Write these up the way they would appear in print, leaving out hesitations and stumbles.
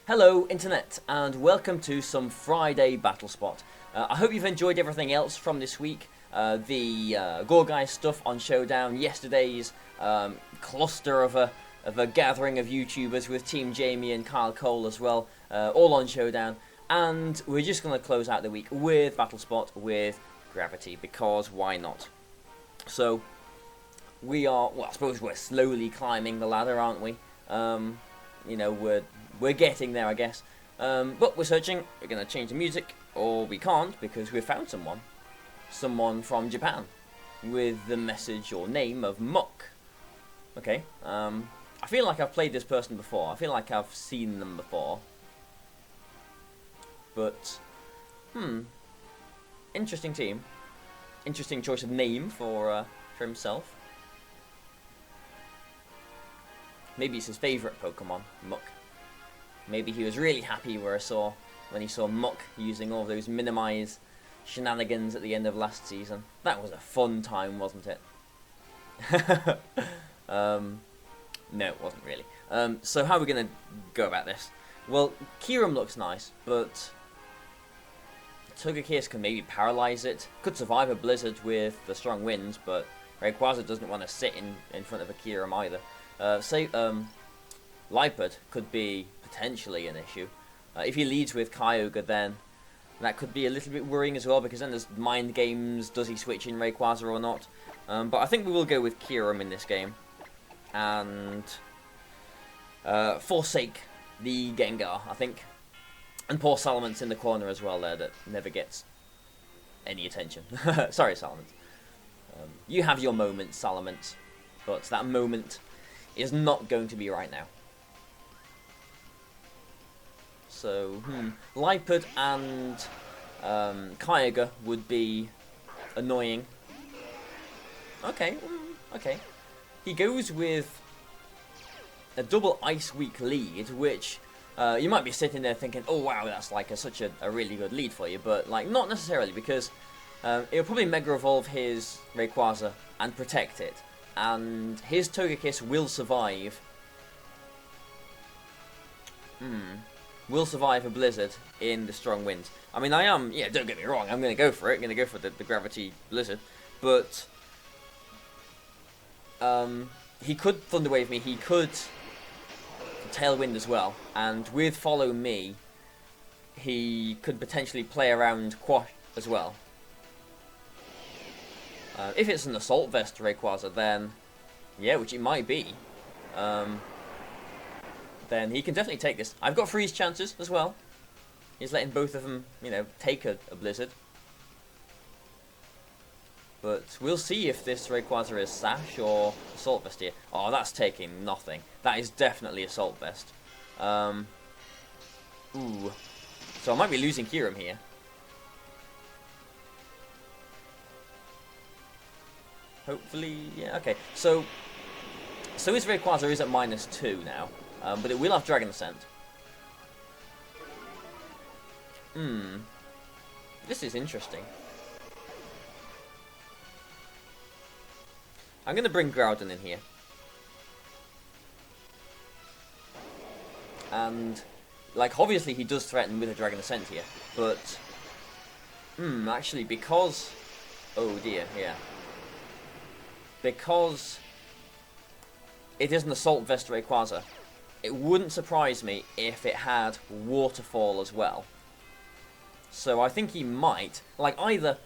Hello Internet and welcome to some Friday Battle Spot. I hope you've enjoyed everything else from this week. The Gore Guys stuff on Showdown, yesterday's cluster of a gathering of YouTubers with Team Jamie and Kyle Cole as well, all on Showdown. And we're just going to close out the week with Battle Spot with Gravity, because why not? So, we are, well, I suppose we're slowly climbing the ladder, aren't we? You know, we're getting there, I guess. But we're searching. We're going to change the music, or we can't, because we've found someone. Someone from Japan, with the message or name of Muck. Okay, I feel like I've played this person before. I feel like I've seen them before. But, interesting team. Interesting choice of name for himself. Maybe it's his favourite Pokemon, Muck. Maybe he was really happy when he saw Muck using all those minimize shenanigans at the end of last season. That was a fun time, wasn't it? No, it wasn't really. So how are we going to go about this? Well, Kyurem looks nice, but Togekiss can maybe paralyze it. Could survive a blizzard with the strong winds, but Rayquaza doesn't want to sit in front of a Kyurem either. Liepard could be potentially an issue. If he leads with Kyogre, then that could be a little bit worrying as well, because then there's mind games. Does he switch in Rayquaza or not? But I think we will go with Kyurem in this game. And forsake the Gengar, I think. And poor Salamence in the corner as well there, that never gets any attention. Sorry, Salamence. You have your moment, Salamence. But that moment is not going to be right now. So, Liepard and Kyogre would be annoying. Okay, okay. He goes with a double Ice Weak lead, which you might be sitting there thinking, oh wow, that's like such a really good lead for you, but like not necessarily, because it'll probably Mega Evolve his Rayquaza and protect it, and his Togekiss will survive. Will survive a blizzard in the strong winds. I mean, yeah, don't get me wrong, I'm going to go for it. I'm going to go for the Gravity Blizzard. But he could Thunder Wave me, he could Tailwind as well. And with Follow Me, he could potentially play around Quash as well. If it's an Assault Vest Rayquaza, then yeah, which it might be. Then he can definitely take this. I've got freeze chances as well. He's letting both of them, you know, take a blizzard. But we'll see if this Rayquaza is Sash or Assault Vest here. Oh, that's taking nothing. That is definitely Assault Vest. Ooh. So I might be losing Kyurem here. Hopefully, yeah, okay. So his Rayquaza is at -2 now. But it will have Dragon Ascent. This is interesting. I'm going to bring Groudon in here. And, like, obviously he does threaten with a Dragon Ascent here. But, actually, because... Oh dear, yeah. Because it is an Assault Vest Rayquaza, it wouldn't surprise me if it had Waterfall as well. So I think he might, like, either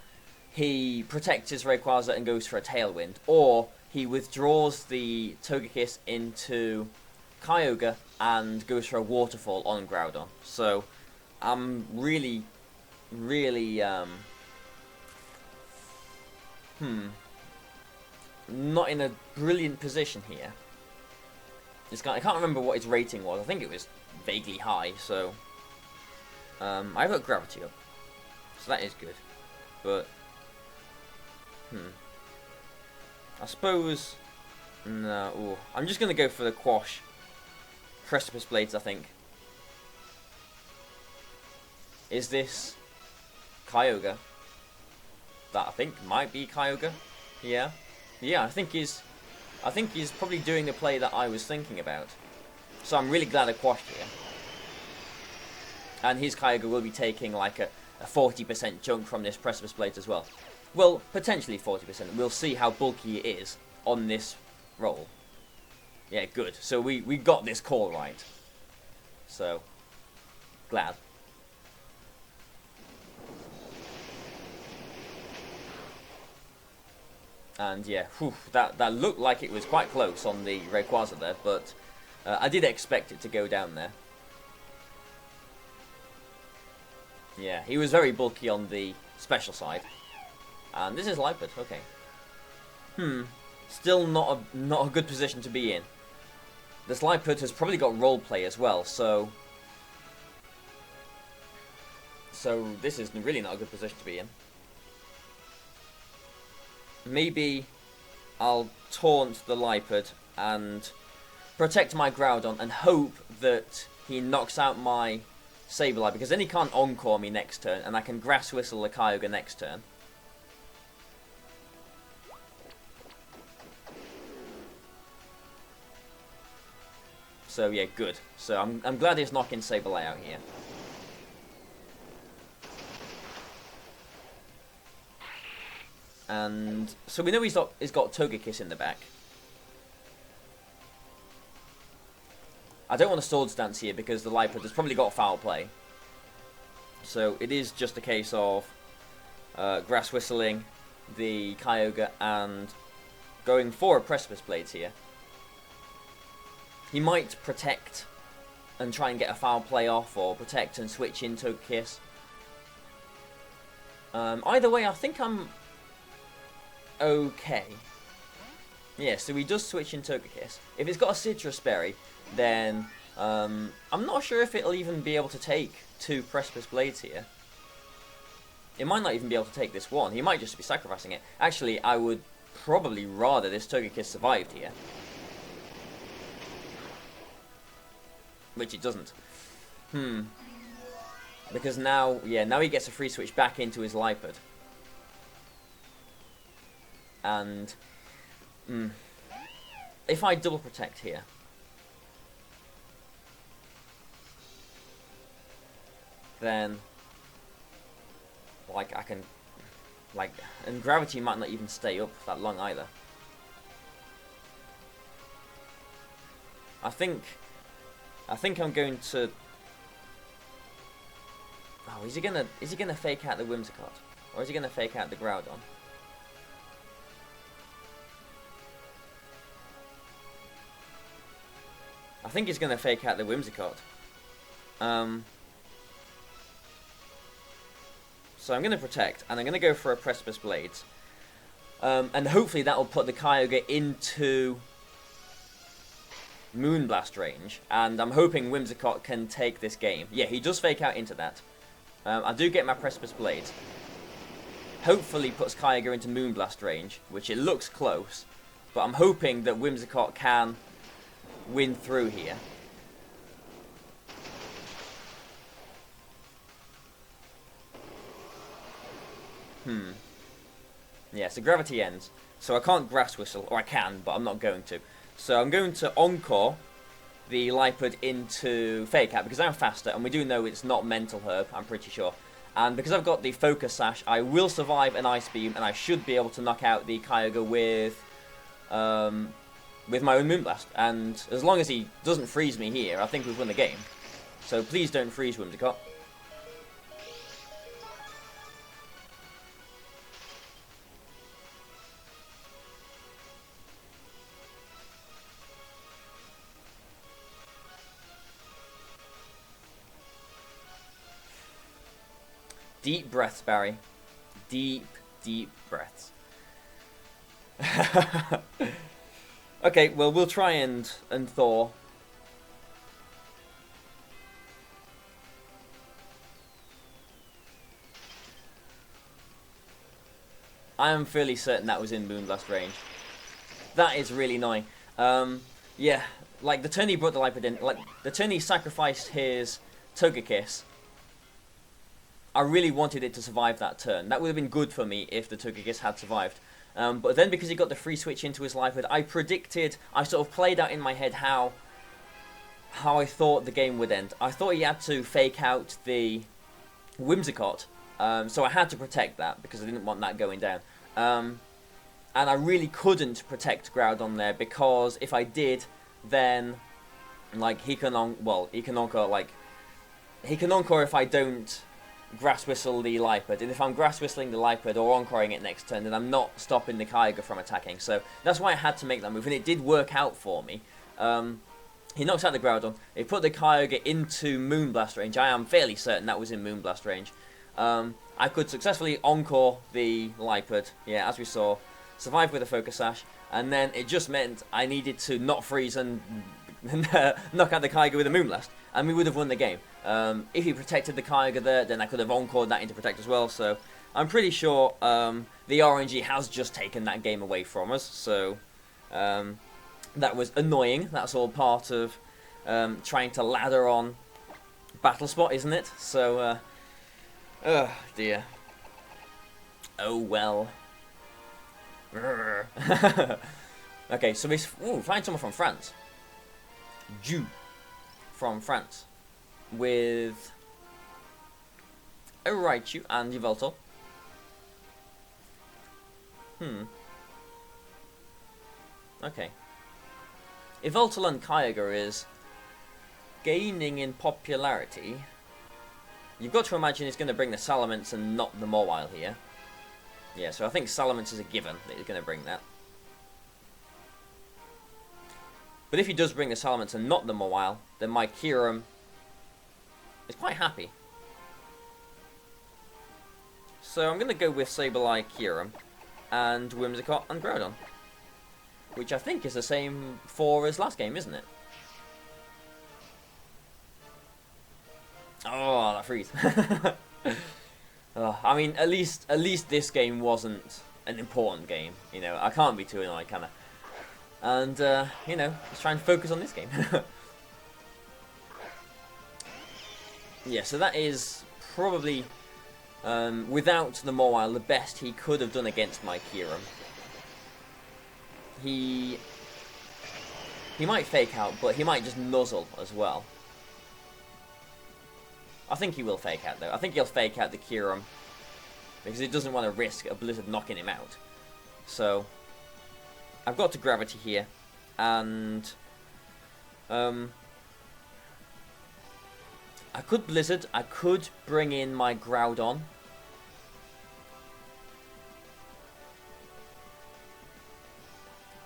he protects his Rayquaza and goes for a Tailwind, or he withdraws the Togekiss into Kyogre and goes for a Waterfall on Groudon. So I'm really not in a brilliant position here. This guy, I can't remember what his rating was. I think it was vaguely high, so I've got Gravity up, so that is good. But I suppose no. Ooh, I'm just gonna go for the Quash Precipice Blades. I think. Is this Kyogre? That I think might be Kyogre. Yeah, yeah. I think he's probably doing the play that I was thinking about. So I'm really glad I quashed here. And his Kyogre will be taking like a 40% chunk from this Precipice Blade as well. Well, potentially 40%. We'll see how bulky it is on this roll. Yeah, good. So we got this call right. So, glad. And yeah, whew, that looked like it was quite close on the Rayquaza there, but I did expect it to go down there. Yeah, he was very bulky on the special side. And this is Lipid, okay. Still not a good position to be in. This Lipid has probably got roleplay as well, so this is really not a good position to be in. Maybe I'll taunt the Lipid and protect my Groudon and hope that he knocks out my Sableye, because then he can't Encore me next turn, and I can Grass Whistle the Kyogre next turn. So yeah, good. So I'm glad he's knocking Sableye out here. And so we know he's got Togekiss in the back. I don't want to Swords Dance here because the Lipid has probably got foul play. So it is just a case of Grass Whistling the Kyogre and going for a Precipice Blades here. He might protect and try and get a foul play off, or protect and switch in Togekiss. Either way, I think I'm okay. Yeah, so he does switch in Togekiss. If it's got a Citrus Berry, then I'm not sure if it'll even be able to take 2 Precipice Blades here. It might not even be able to take this one. He might just be sacrificing it. Actually, I would probably rather this Togekiss survived here. Which it doesn't. Because now he gets a free switch back into his Lipid. And if I double protect here, then like I can and Gravity might not even stay up that long either. I think I'm going to. Oh, is he gonna fake out the Whimsicott, or is he gonna fake out the Groudon? I think he's gonna fake out the Whimsicott. So I'm gonna protect, and I'm gonna go for a Precipice Blades, and hopefully that will put the Kyogre into Moonblast range, and I'm hoping Whimsicott can take this game. Yeah, he does fake out into that. I do get my Precipice Blades. Hopefully puts Kyogre into Moonblast range, which it looks close, but I'm hoping that Whimsicott can win through here. Yeah, so Gravity ends. So I can't Grass Whistle, or I can, but I'm not going to. So I'm going to Encore the Lipid into Fake Out, because I'm faster, and we do know it's not Mental Herb, I'm pretty sure. And because I've got the Focus Sash, I will survive an Ice Beam, and I should be able to knock out the Kyogre with my own Moonblast. And as long as he doesn't freeze me here, I think we've won the game. So please don't freeze Whimsicott. Deep breaths, Barry. Deep, deep breaths. Okay, well, we'll try and Thor. I am fairly certain that was in Moonblast range. That is really annoying. Yeah, like the turn he brought the Lipid in, like the turn he sacrificed his Togekiss. I really wanted it to survive that turn. That would have been good for me if the Togekiss had survived. But then because he got the free switch into his Lipid, I sort of played out in my head how how I thought the game would end. I thought he had to fake out the Whimsicott, so I had to protect that because I didn't want that going down. And I really couldn't protect Groudon there because if I did, then like he can Encore if I don't Grass Whistle the Liepard, and if I'm Grass Whistling the Liepard or Encoring it next turn, then I'm not stopping the Kyogre from attacking. So that's why I had to make that move, and it did work out for me. He knocks out the Groudon. He put the Kyogre into Moonblast range. I am fairly certain that was in Moonblast range. I could successfully Encore the Liepard, yeah, as we saw, survive with a Focus Sash, and then it just meant I needed to not freeze and knock out the Kyogre with a Moonblast, and we would have won the game. If he protected the Kyogre there, then I could have Encored that into Protect as well, so I'm pretty sure the RNG has just taken that game away from us, so that was annoying. That's all part of trying to ladder on Battle Spot, isn't it? So, oh dear. Oh well. Okay, so we find someone from France. Ju from France. With a Raichu and Yveltal. Okay. Yveltal and Kyogre is gaining in popularity. You've got to imagine he's going to bring the Salamence and not the Mawile here. Yeah, so I think Salamence is a given that he's going to bring that. But if he does bring the Salamence and not the Mawile, then my Kyurem is quite happy. So I'm going to go with Sableye, Kyurem, and Whimsicott and Groudon. Which I think is the same 4 as last game, isn't it? Oh, that freeze. I mean, at least this game wasn't an important game. You know, I can't be too annoyed, can I? And, you know, let's try and focus on this game. Yeah, so that is probably, without the Mawile, the best he could have done against my Kyurem. He might fake out, but he might just nuzzle as well. I think he will fake out, though. I think he'll fake out the Kyurem because he doesn't want to risk a Blizzard knocking him out. So, I've got to Gravity here, and I could Blizzard, I could bring in my Groudon.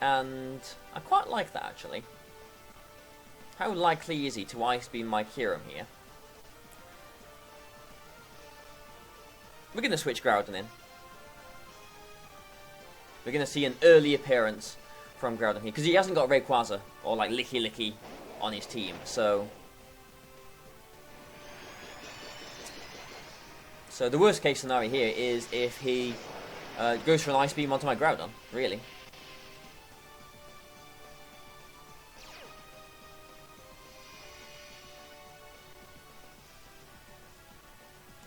And I quite like that, actually. How likely is he to Ice Beam my Kyurem here? We're going to switch Groudon in. We're going to see an early appearance from Groudon here. Because he hasn't got Rayquaza or like Licky Licky on his team. So the worst case scenario here is if he goes for an Ice Beam onto my Groudon. Really.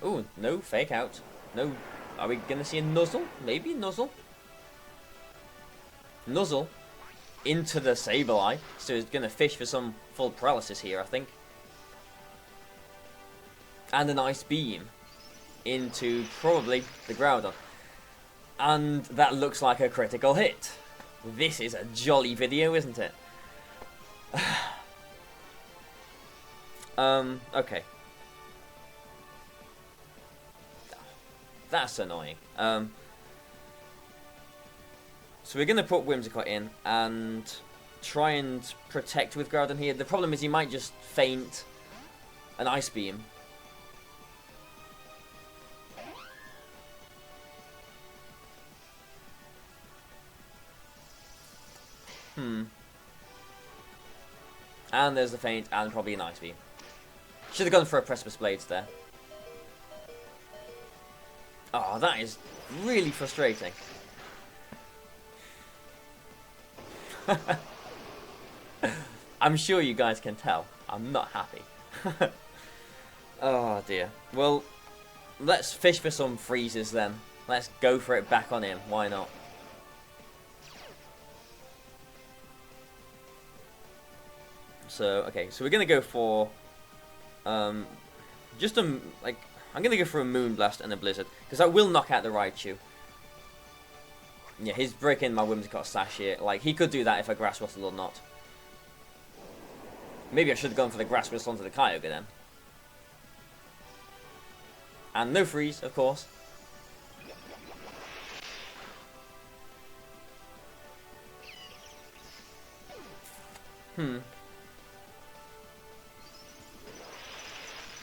Ooh, no, fake out. No, are we going to see a Nuzzle? Maybe Nuzzle? Nuzzle into the Sableye. So he's going to fish for some full paralysis here, I think. And an Ice Beam into probably the Groudon. And that looks like a critical hit. This is a jolly video, isn't it? Okay. That's annoying. So we're going to put Whimsicott in and try and protect with Groudon here. The problem is he might just feint an Ice Beam. And there's the feint and probably an Ice Beam. Should have gone for a Precipice Blades there. Oh, that is really frustrating. I'm sure you guys can tell. I'm not happy. Oh dear. Well, let's fish for some freezes then. Let's go for it back on him. Why not? So, okay, so we're going to go for, just a, like, I'm going to go for a Moonblast and a Blizzard, because that will knock out the Raichu. Yeah, he's breaking my Whimsicott Sash here. Like, he could do that if I Grass Whistle or not. Maybe I should have gone for the Grass Whistle onto the Kyogre then. And no freeze, of course.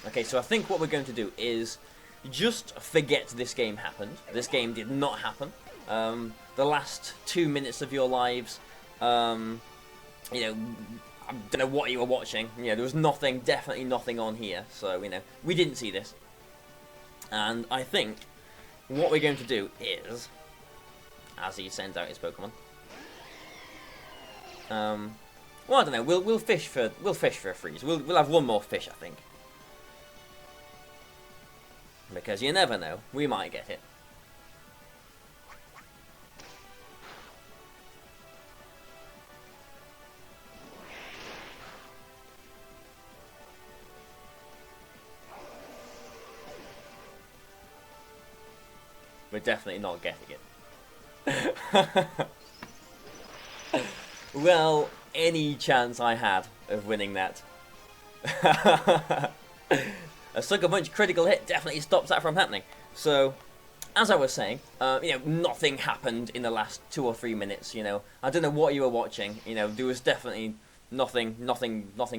Okay, so I think what we're going to do is just forget this game happened. This game did not happen. The last 2 minutes of your lives, you know, I don't know what you were watching. You know, there was nothing, definitely nothing on here. So, you know, we didn't see this. And I think what we're going to do is, as he sends out his Pokemon, well, I don't know. We'll fish for a freeze. We'll have one more fish, I think, because you never know. We might get it. We're definitely not getting it. Well, any chance I had of winning that. A Sucker Punch critical hit definitely stops that from happening. So, as I was saying, you know, nothing happened in the last 2 or 3 minutes, you know. I don't know what you were watching, you know, there was definitely nothing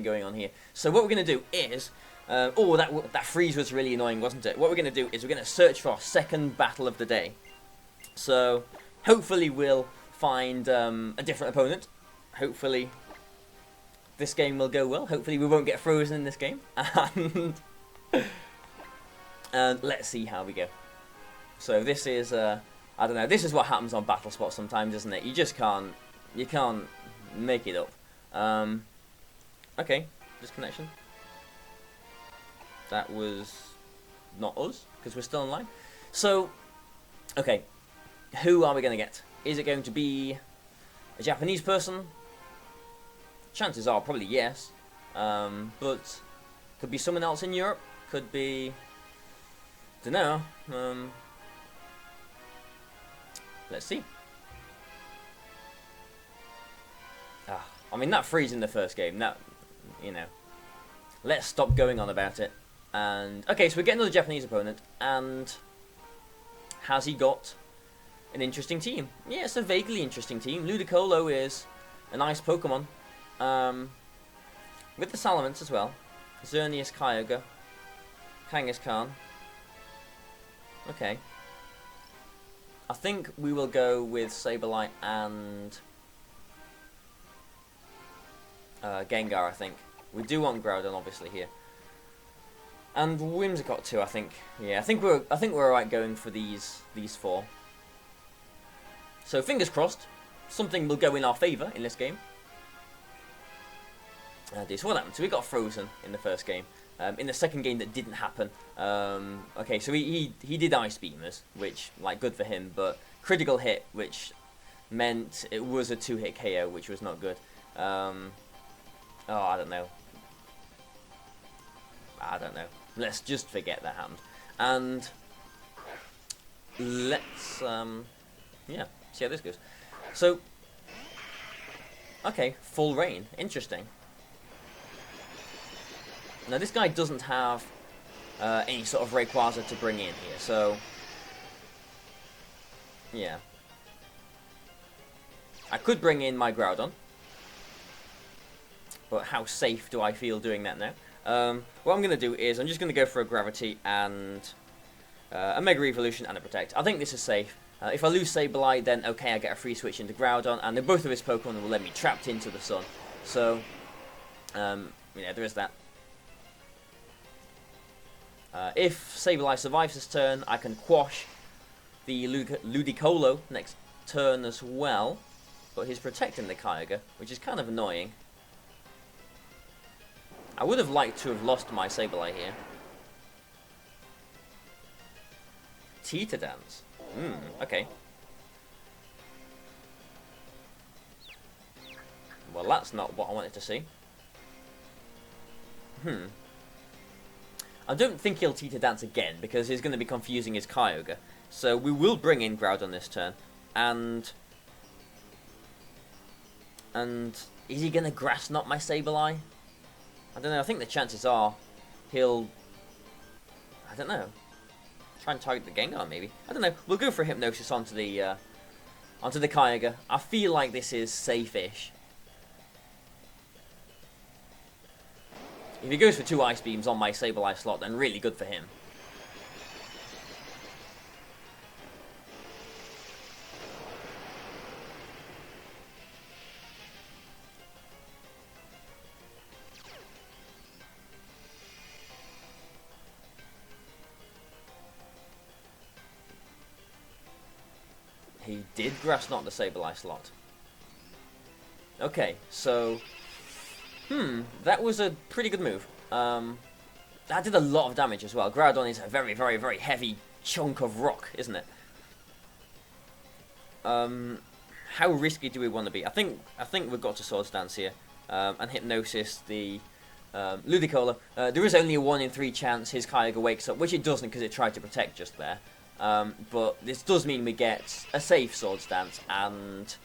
going on here. So what we're going to do is, oh, that freeze was really annoying, wasn't it? What we're going to do is we're going to search for our second battle of the day. So, hopefully we'll find a different opponent. Hopefully this game will go well. Hopefully we won't get frozen in this game. And let's see how we go. So this is, I don't know, this is what happens on Battle Spot sometimes, isn't it? You just can't make it up. Okay, disconnection. That was not us, because we're still online. So, okay, who are we going to get? Is it going to be a Japanese person? Chances are probably yes, but could be someone else in Europe, could be, don't know, let's see. I mean, that freeze in the first game, that, you know, let's stop going on about it. And, okay, so we get another Japanese opponent, and has he got an interesting team? Yeah, it's a vaguely interesting team. Ludicolo is a nice Pokemon, with the Salamence as well. Xerneas, Kyogre, Kangaskhan. Okay. I think we will go with Sableye and Gengar, I think. We do want Groudon, obviously, here. And Whimsicott too, I think. Yeah, I think we're alright going for these 4. So fingers crossed, something will go in our favour in this game. So what happened? So we got frozen in the first game. In the second game that didn't happen. Okay, so he did Ice Beam us, which, like, good for him, but critical hit, which meant it was a 2-hit KO, which was not good. Oh, I don't know. Let's just forget that happened. And let's, yeah, see how this goes. So, okay, full rain. Interesting. Now, this guy doesn't have any sort of Rayquaza to bring in here, so yeah. I could bring in my Groudon, but how safe do I feel doing that now? What I'm going to do is I'm just going to go for a Gravity and a Mega Evolution and a Protect. I think this is safe. If I lose Sableye, then okay, I get a free switch into Groudon, and then both of his Pokemon will let me trapped into the sun. So, yeah, there is that. If Sableye survives this turn, I can quash the Ludicolo next turn as well, but he's protecting the Kyogre, which is kind of annoying. I would have liked to have lost my Sableye here. Teeter Dance. Okay. Well, that's not what I wanted to see. I don't think he'll Teeter Dance again, because he's going to be confusing his Kyogre. So we will bring in Groudon this turn, and is he going to Grass Knot my Sableye? I don't know, I think the chances are he'll, I don't know, try and target the Gengar maybe. I don't know, we'll go for a Hypnosis onto the Kyogre. I feel like this is safe-ish. If he goes for 2 Ice Beams on my Sableye slot, then really good for him. He did Grass Knot the Sableye slot. Okay, so that was a pretty good move. That did a lot of damage as well. Groudon is a very, very, very heavy chunk of rock, isn't it? How risky do we want to be? I think we've got to Swords Dance here and Hypnosis the Ludicolo. There is only a 1 in 3 chance his Kyogre wakes up, which it doesn't because it tried to protect just there. But this does mean we get a safe Swords Dance and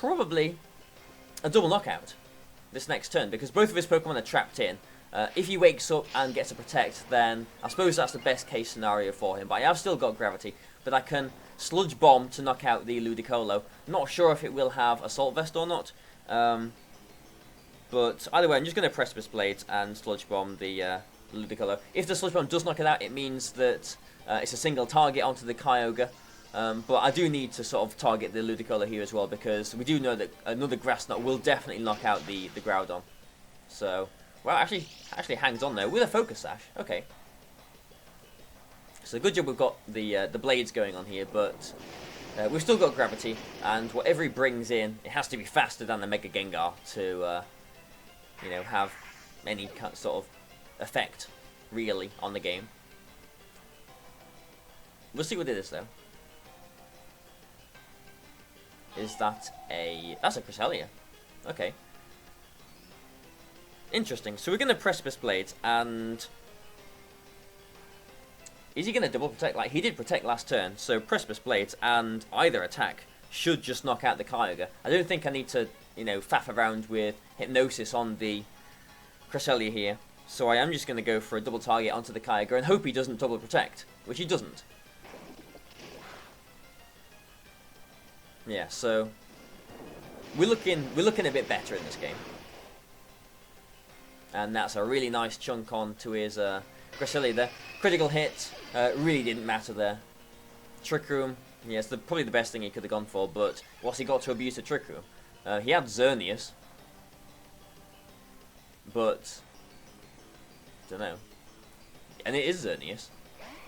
probably a double knockout this next turn, because both of his Pokemon are trapped in. If he wakes up and gets a Protect, then I suppose that's the best case scenario for him. But I have still got Gravity, but I can Sludge Bomb to knock out the Ludicolo. Not sure if it will have Assault Vest or not. But either way, I'm just going to Precipice Blades and Sludge Bomb the Ludicolo. If the Sludge Bomb does knock it out, it means that it's a single target onto the Kyogre. But I do need to sort of target the Ludicolo here as well, because we do know that another Grass Knot will definitely knock out the Groudon. So, well, actually hangs on there with a Focus Sash. Okay. So good job we've got the blades going on here, but we've still got Gravity, and whatever he brings in, it has to be faster than the Mega Gengar to, you know, have any sort of effect really on the game. We'll see what it is though. Is that that's a Cresselia. Okay. Interesting. So we're going to Precipice Blades, and is he going to double protect? Like, he did protect last turn, so Precipice Blades and either attack should just knock out the Kyogre. I don't think I need to, you know, faff around with Hypnosis on the Cresselia here. So I am just going to go for a double target onto the Kyogre and hope he doesn't double protect, which he doesn't. Yeah, so we're looking a bit better in this game. And that's a really nice chunk onto his Cresselia there. Critical hit, really didn't matter there. Trick Room, yes, probably the best thing he could have gone for, but what's he got to abuse the Trick Room? He had Xerneas, but don't know. And it is Xerneas.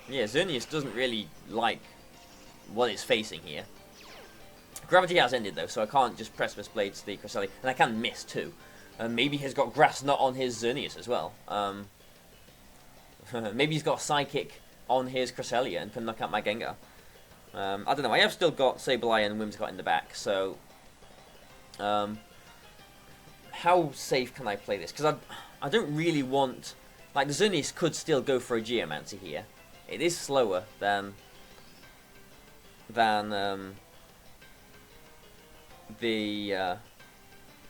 Yeah, Xerneas doesn't really like what it's facing here. Gravity has ended though, so I can't just Precipice Blades the Cresselia, and I can miss too. Maybe he's got Grass Knot on his Xerneas as well. Maybe he's got Psychic on his Cresselia and can knock out my Gengar. I don't know, I have still got Sableye and Whimsicott in the back, so how safe can I play this? Because I don't really want, like, the Xerneas could still go for a Geomancy here. It is slower than the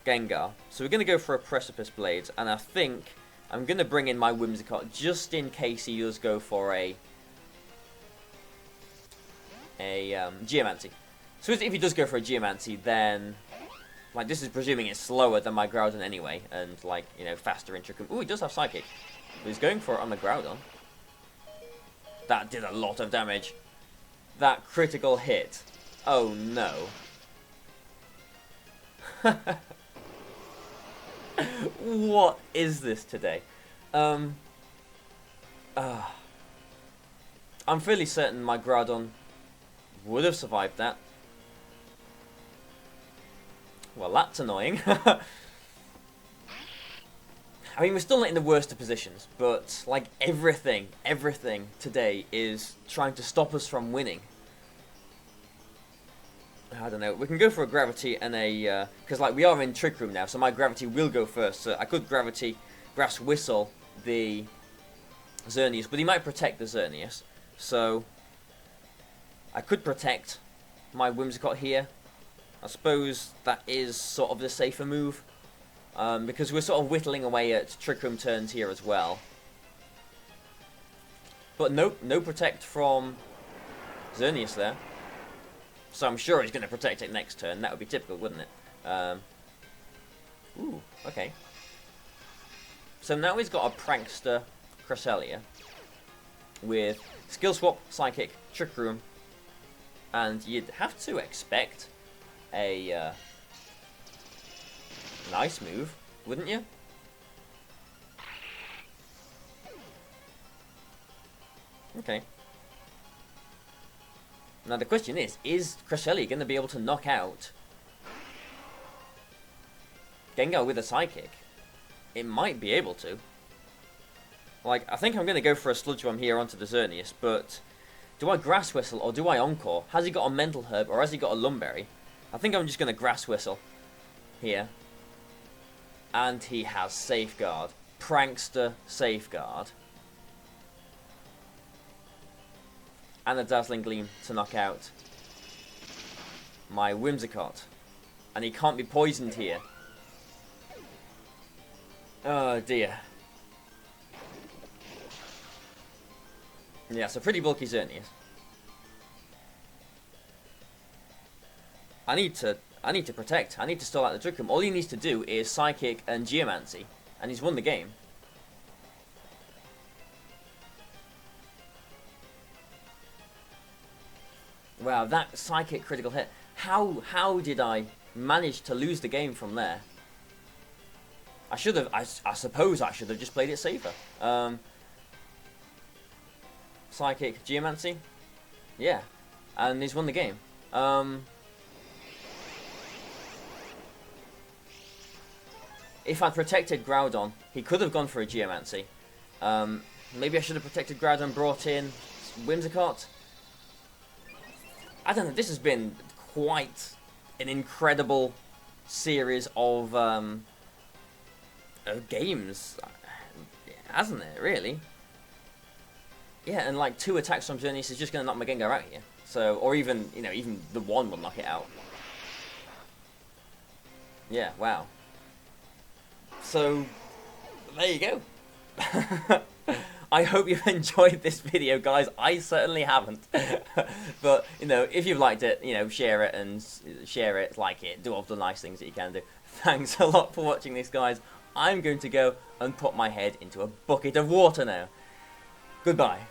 Gengar. So we're going to go for a Precipice Blades, and I think I'm going to bring in my Whimsicott just in case he does go for a Geomancy. So if he does go for a Geomancy, then, like, this is presuming it's slower than my Groudon anyway, and, like, you know, faster in Trick Room. Ooh, he does have Psychic. But he's going for it on the Groudon. That did a lot of damage. That critical hit. Oh no. What is this today? I'm fairly certain my Groudon would have survived that. Well, that's annoying. I mean, we're still not in the worst of positions, but, like, everything today is trying to stop us from winning. I don't know, we can go for a Gravity and a, because, like, we are in Trick Room now, so my Gravity will go first, so I could Gravity Grass Whistle the Xerneas, but he might protect the Xerneas. So I could protect my Whimsicott here. I suppose that is sort of the safer move, because we're sort of whittling away at Trick Room turns here as well. But nope, no protect from Xerneas there. So I'm sure he's going to protect it next turn. That would be typical, wouldn't it? Ooh, okay. So now he's got a Prankster Cresselia with Skill Swap, Psychic, Trick Room, and you'd have to expect a nice move, wouldn't you? Okay. Now the question is Cresselia going to be able to knock out Gengar with a Psychic? It might be able to. Like, I think I'm going to go for a Sludge Bomb here onto the Xerneas, but do I Grass Whistle or do I Encore? Has he got a Mental Herb or has he got a Lumberry? I think I'm just going to Grass Whistle here. And he has Safeguard. Prankster Safeguard. And a Dazzling Gleam to knock out my Whimsicott. And he can't be poisoned here. Oh dear. Yeah, so pretty bulky Xerneas. I need to protect. I need to stall out the Trick Room. All he needs to do is Psychic and Geomancy, and he's won the game. Wow, that Psychic critical hit. How did I manage to lose the game from there? I should have. I suppose I should have just played it safer. Psychic, Geomancy, yeah, and he's won the game. If I'd protected Groudon, he could have gone for a Geomancy. Maybe I should have protected Groudon, brought in Whimsicott. I don't know. This has been quite an incredible series of games, hasn't it? Really. Yeah, and like 2 attacks from Xerneas is just going to knock my Gengar out here. So, or even, you know, even the 1 will knock it out. Yeah, wow. So, there you go. I hope you've enjoyed this video, guys. I certainly haven't. But, you know, if you've liked it, you know, share it, like it, do all the nice things that you can do. Thanks a lot for watching this, guys. I'm going to go and put my head into a bucket of water now. Goodbye.